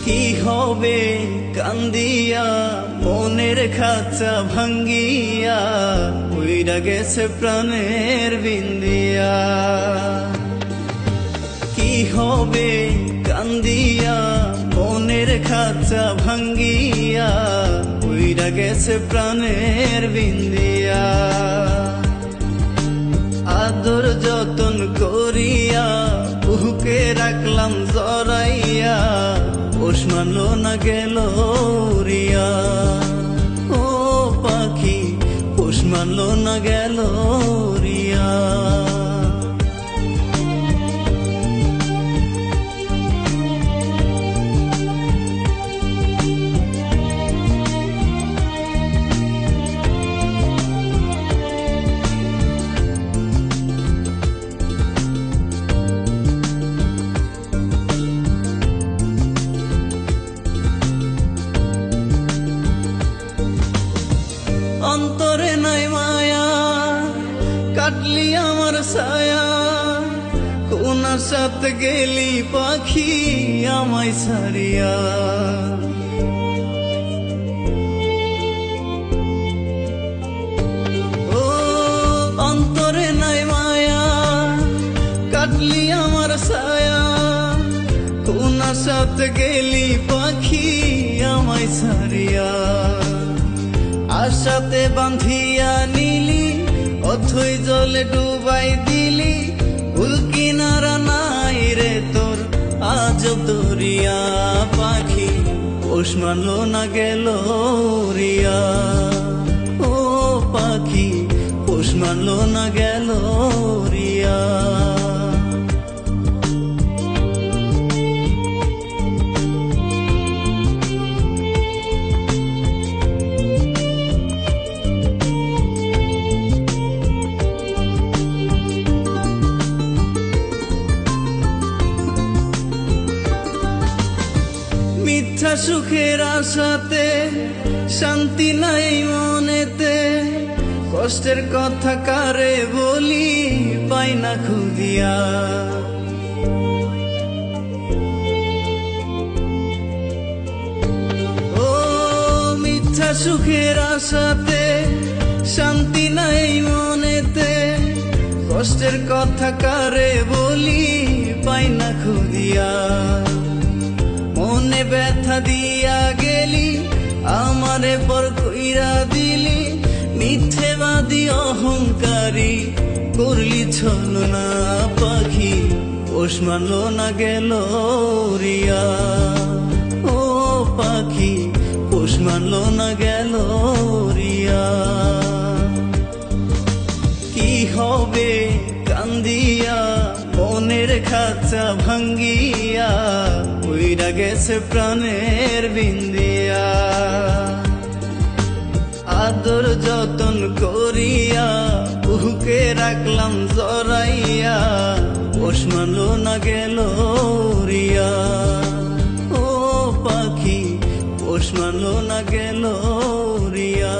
কি হবে কান্দিয়া মনের খাঁচা ভাঙ্গিয়া উইরা গেছে প্রাণের বিন্দিয়া। কি হবে কান্দিয়া মনের খাঁচা ভাঙ্গিয়া উইরা গেছে প্রাণের বিন্দিয়া। আদর যতন করিয়া বুকে রাখলাম জড়াইয়া পোষ মানলো না গেল রিয়া। ও পাখি পোষ মানলো না গেল রিয়া। অন্তরে নাই মায়া কাটলি আমার ছায়া, কোনার সাথে গেলি পাখি আমায় ছাড়িয়া। ও অন্তরে নাই মায়া কাটলি আমার ছায়া, কোনার সাথে গেলি পাখি আমায় ছাড়িয়া। আশাতে বান্ধিয়া নিলি অথই জলে ডুবাই দিলি, কুল কিনারা নাই রে তোর আজব দরিয়া। পাখি পোষ মানলো না গেল রিয়া। ও পাখি পোষ মানলো না গেল রিয়া। মিথ্যা সুখের আশাতে শান্তি নাই মনেতে, কষ্টের কথা কারে বলি পাই না খুদিয়া। ও মিথ্যা সুখের আশাতে শান্তি নাই মনেতে, কষ্টের কথা কারে বলি পাই না খুদিয়া। মনে ব্যথা দিয়া গেলি আমারে পর কইরা দিলি, মিথ্যেবাদী অহংকারী করলি ছলনা। পাখি পোষ মানলো না গেল রিয়া। ও পাখি পোষ মানলো না গেল রিয়া। কি হবে কান্দিয়া মনের খাঁচা ভাঙ্গিয়া উইরা গেছে প্রাণের বিন্দিয়া। আদর যতন করিয়া বুকে রাখলাম জড়াইয়া, পোষ মানলো না গেল রিয়া। ও পাখি পোষ মানলো না গেল রিয়া।